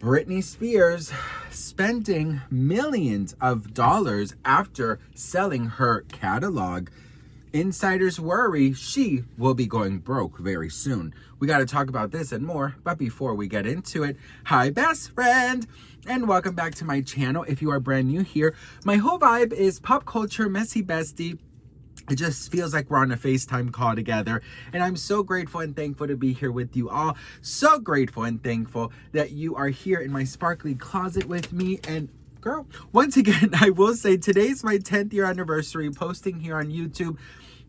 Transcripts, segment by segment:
Britney Spears spending millions of dollars after selling her catalog. Insiders worry she will be going broke very soon. We got to talk about this and more, but before we get into it, hi best friend, and welcome back to my channel. If you are brand new here, my whole vibe is pop culture, messy bestie. It just feels like we're on a FaceTime call together. And I'm so grateful and thankful to be here with you all. So grateful and thankful that you are here in my sparkly closet with me. And girl, once again, I will say today's my 10th year anniversary posting here on YouTube.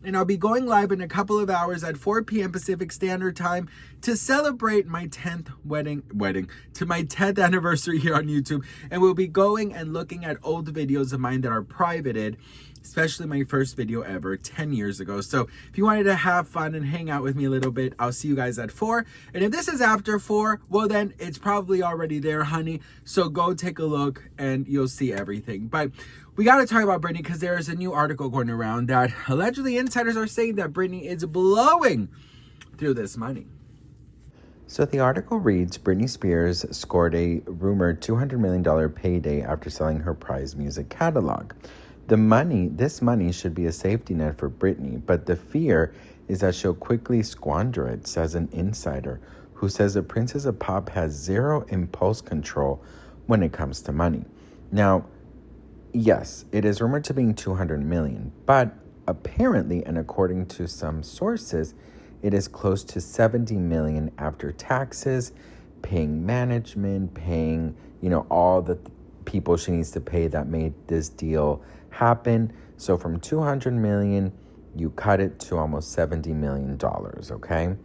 And I'll be going live in a couple of hours at 4 p.m. Pacific Standard Time to celebrate my 10th my 10th anniversary here on YouTube. And we'll be going and looking at old videos of mine that are privated, especially my first video ever 10 years ago. So if you wanted to have fun and hang out with me a little bit, I'll see you guys at 4. And if this is after 4, well then it's probably already there, honey. So go take a look and you'll see everything. But we got to talk about Britney because there is a new article going around that allegedly insiders are saying that Britney is blowing through this money. So the article reads, Britney Spears scored a rumored $200 million payday after selling her prized music catalog. This money should be a safety net for Britney, but the fear is that she'll quickly squander it, says an insider who says the Princess of Pop has zero impulse control when it comes to money. Now, yes, it is rumored to be $200 million, but apparently, and according to some sources, it is close to $70 million after taxes, paying management, paying, all the people she needs to pay that made this deal happen. So from $200 million, you cut it to almost $70 million, okay?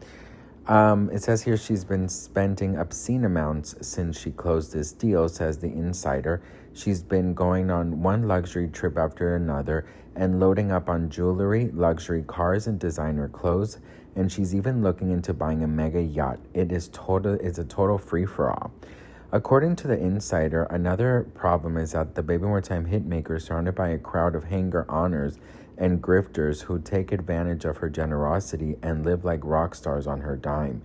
It says here she's been spending obscene amounts since she closed this deal, says the insider. She's been going on one luxury trip after another and loading up on jewelry, luxury cars, and designer clothes. And she's even looking into buying a mega yacht. It's a total free-for-all. According to the insider, another problem is that the Baby More Time hitmaker is surrounded by a crowd of hanger-oners and grifters who take advantage of her generosity and live like rock stars on her dime.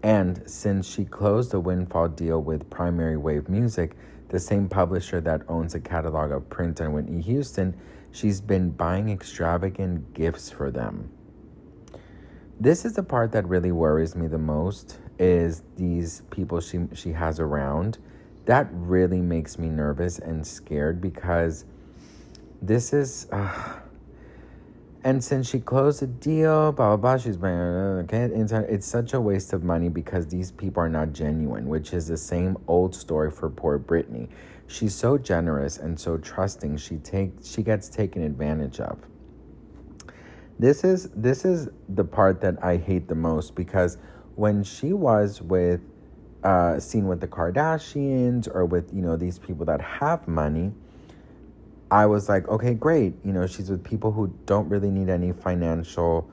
And since she closed the windfall deal with Primary Wave Music, the same publisher that owns a catalog of Prince and Whitney Houston, she's been buying extravagant gifts for them. This is the part that really worries me the most, is these people she has around. That really makes me nervous and scared because this is... And since she closed the deal, blah, blah, blah, she's been, okay, it's such a waste of money because these people are not genuine, which is the same old story for poor Britney. She's so generous and so trusting, she gets taken advantage of. This is the part that I hate the most, because when she was seen with the Kardashians or with, these people that have money, I was like, okay, great. She's with people who don't really need any financial,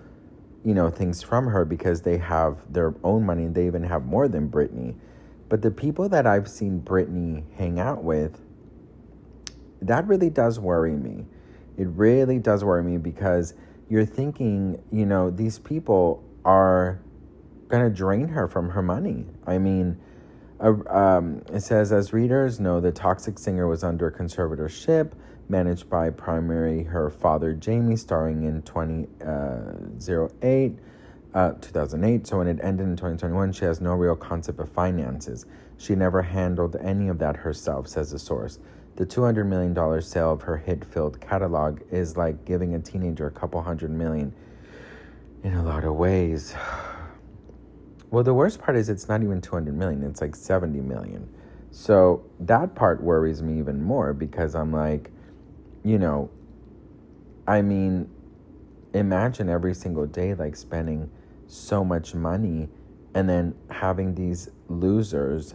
things from her because they have their own money and they even have more than Britney. But the people that I've seen Britney hang out with, that really does worry me. It really does worry me because you're thinking, these people are going to drain her from her money. I mean, it says, as readers know, the toxic singer was under a conservatorship managed by primarily her father, Jamie, starring in 2008. So when it ended in 2021, she has no real concept of finances. She never handled any of that herself, says the source. The $200 million sale of her hit-filled catalog is like giving a teenager a couple $100 million in a lot of ways. Well, the worst part is it's not even $200 million. It's like $70 million. So that part worries me even more because I'm like, imagine every single day, like spending so much money and then having these losers,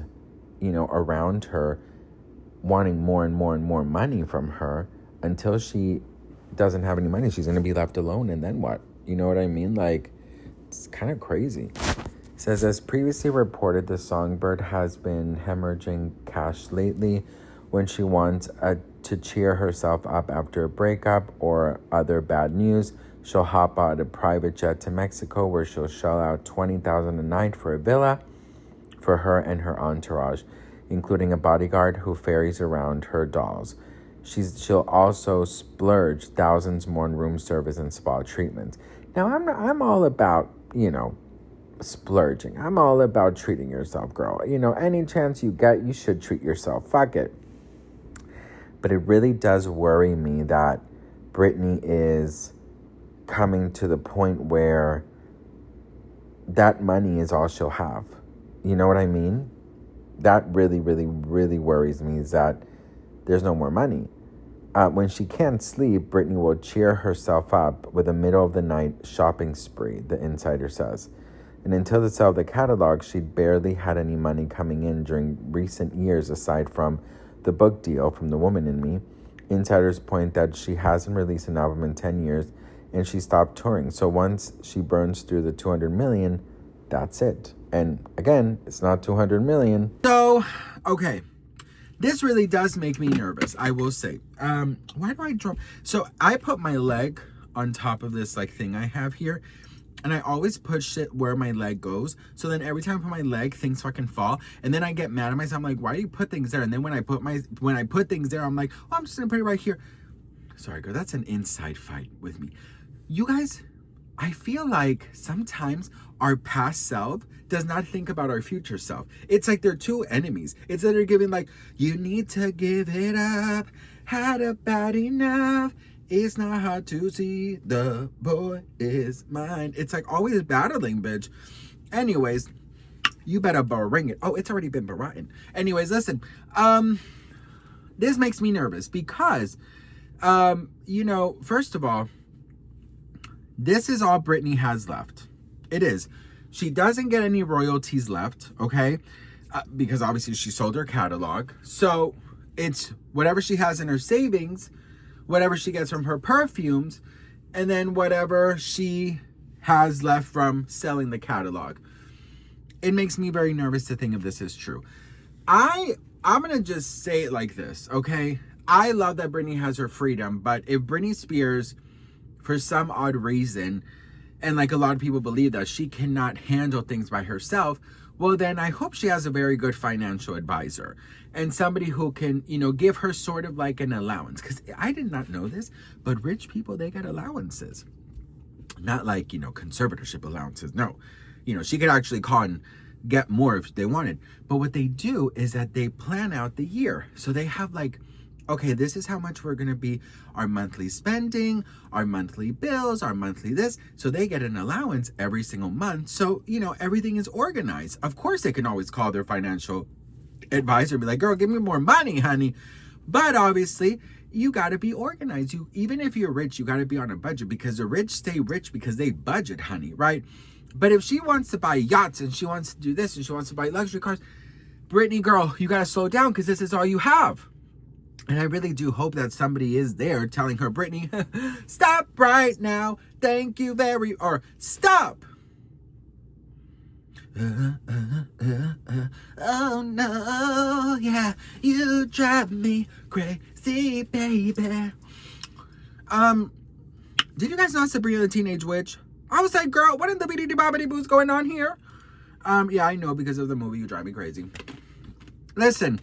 around her wanting more and more and more money from her until she doesn't have any money. She's going to be left alone. And then what? You know what I mean? Like, it's kind of crazy. It says, as previously reported, the songbird has been hemorrhaging cash lately when she wants to cheer herself up after a breakup or other bad news. She'll hop out a private jet to Mexico where she'll shell out $20,000 a night for a villa for her and her entourage. including a bodyguard who ferries around her dolls. She'll also splurge thousands more in room service and spa treatments. Now, I'm all about, splurging. I'm all about treating yourself, girl. Any chance you get, you should treat yourself. Fuck it. But it really does worry me that Britney is coming to the point where that money is all she'll have. You know what I mean? That really, really, really worries me, is that there's no more money. When she can't sleep, Britney will cheer herself up with a middle-of-the-night shopping spree, the insider says. And until the sale of the catalog, she'd barely had any money coming in during recent years, aside from the book deal from The Woman in Me. Insiders point that she hasn't released an album in 10 years, and she stopped touring. So once she burns through the 200 million, that's it. And again, it's not 200 million. So, okay. This really does make me nervous, I will say. Why do I drop? So I put my leg on top of this thing I have here, and I always push it where my leg goes. So then every time I put my leg, things fucking fall. And then I get mad at myself. I'm like, why do you put things there? And then when I put things there, I'm like, oh, I'm just gonna put it right here. Sorry, girl, that's an inside fight with me. You guys, I feel like sometimes our past self does not think about our future self. It's like they're two enemies. It's that they're giving you need to give it up, had about enough. It's not hard to see the boy is mine. It's always battling, bitch. Anyways, you better bring it. Oh, it's already been baratin. Anyways, listen. This makes me nervous because, first of all, this is all Britney has left. It is. She doesn't get any royalties left, okay? Because obviously she sold her catalog. So it's whatever she has in her savings, whatever she gets from her perfumes, and then whatever she has left from selling the catalog. It makes me very nervous to think if this is true. I'm going to just say it like this, okay? I love that Britney has her freedom, but if Britney Spears, for some odd reason, and a lot of people believe that she cannot handle things by herself, well, then I hope she has a very good financial advisor and somebody who can, give her sort of an allowance. Because I did not know this, but rich people, they get allowances. Not conservatorship allowances. No. She could actually call and get more if they wanted. But what they do is that they plan out the year. So they have okay, this is how much we're going to be, our monthly spending, our monthly bills, our monthly this. So they get an allowance every single month. So, everything is organized. Of course, they can always call their financial advisor and be like, girl, give me more money, honey. But obviously, you got to be organized. Even if you're rich, you got to be on a budget, because the rich stay rich because they budget, honey, right? But if she wants to buy yachts and she wants to do this and she wants to buy luxury cars, Britney, girl, you got to slow down, because this is all you have. And I really do hope that somebody is there telling her, Britney, stop right now. Thank you or stop. Oh no, yeah, you drive me crazy, baby. Did you guys know Sabrina the Teenage Witch? I was like, girl, what in the biddity bobbity boo's going on here? Yeah, I know, because of the movie You Drive Me Crazy. Listen.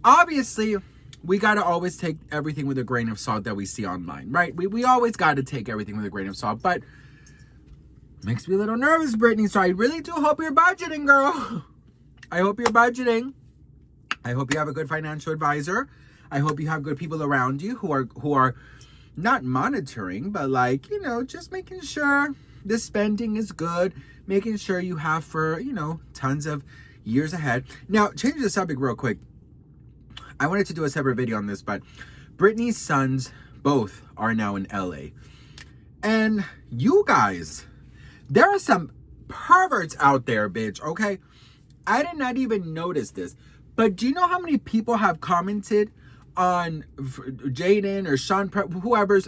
Obviously, we got to always take everything with a grain of salt that we see online, right? We always got to take everything with a grain of salt, but it makes me a little nervous, Britney, so I really do hope you're budgeting, girl. I hope you're budgeting. I hope you have a good financial advisor. I hope you have good people around you who are not monitoring, but just making sure the spending is good, making sure you have for, tons of years ahead. Now, change the subject real quick. I wanted to do a separate video on this, but Britney's sons, both, are now in LA. And you guys, there are some perverts out there, bitch, okay? I did not even notice this. But do you know how many people have commented on Jaden or Sean, whoever's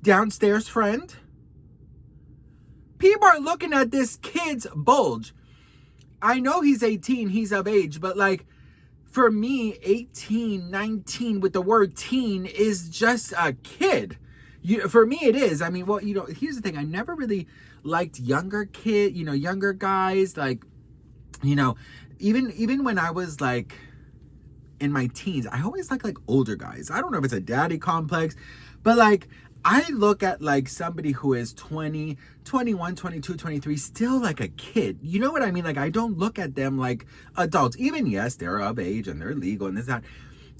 downstairs friend? People are looking at this kid's bulge. I know he's 18, he's of age, but for me, 18, 19 with the word teen is just a kid. For me, it is. I mean, well, here's the thing. I never really liked younger guys. even when I was like in my teens, I always like older guys. I don't know if it's a daddy complex, but like I look at like somebody who is 20, 21, 22, 23, still like a kid. You know what I mean? Like I don't look at them like adults. Even yes, they're of age and they're legal and this that.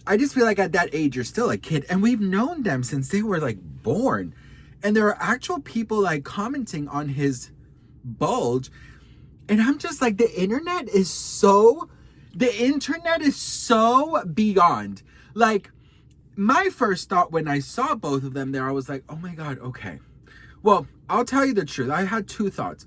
I just feel like at that age you're still a kid, and we've known them since they were like born. And there are actual people like commenting on his bulge, and I'm just like, the internet is so beyond. Like, my first thought when I saw both of them there, I was like, oh my God, okay. Well, I'll tell you the truth. I had two thoughts.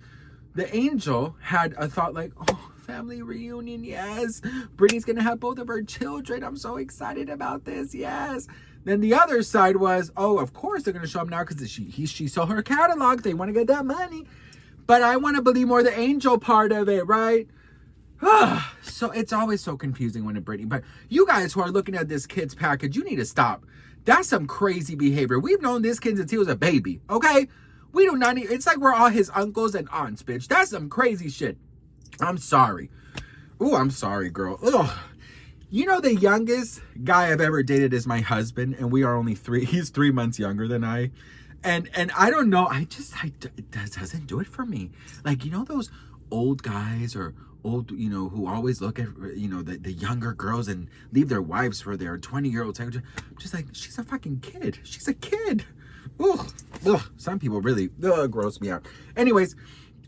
The angel had a thought like, oh, family reunion, yes. Britney's gonna have both of her children. I'm so excited about this, yes. Then the other side was, oh, of course they're gonna show up now because she saw her catalog. They want to get that money. But I want to believe more the angel part of it, right? So it's always so confusing when it's Britney. But you guys who are looking at this kid's package, you need to stop. That's some crazy behavior. We've known this kid since he was a baby, okay? We do not need, it's like we're all his uncles and aunts, bitch. That's some crazy shit. I'm sorry. Ooh, I'm sorry, girl. Ugh. You know, the youngest guy I've ever dated is my husband, and we are only he's 3 months younger than I. And I don't know, it doesn't do it for me. Like, you know, those old guys or old, you know, who always look at, you know, the younger girls and leave their wives for their 20-year-old. Just like, she's a fucking kid. She's a kid. Ugh. Ugh. Some people really gross me out. Anyways,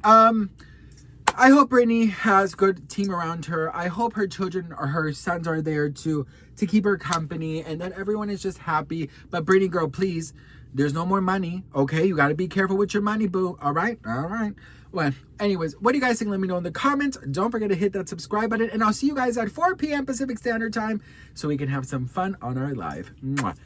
I hope Britney has good team around her. I hope her children or her sons are there to keep her company, and that everyone is just happy. But Britney, girl, please, there's no more money, okay? You got to be careful with your money, boo. All right? Well, anyways, what do you guys think? Let me know in the comments. Don't forget to hit that subscribe button, and I'll see you guys at 4 p.m. Pacific Standard Time so we can have some fun on our live. Mwah.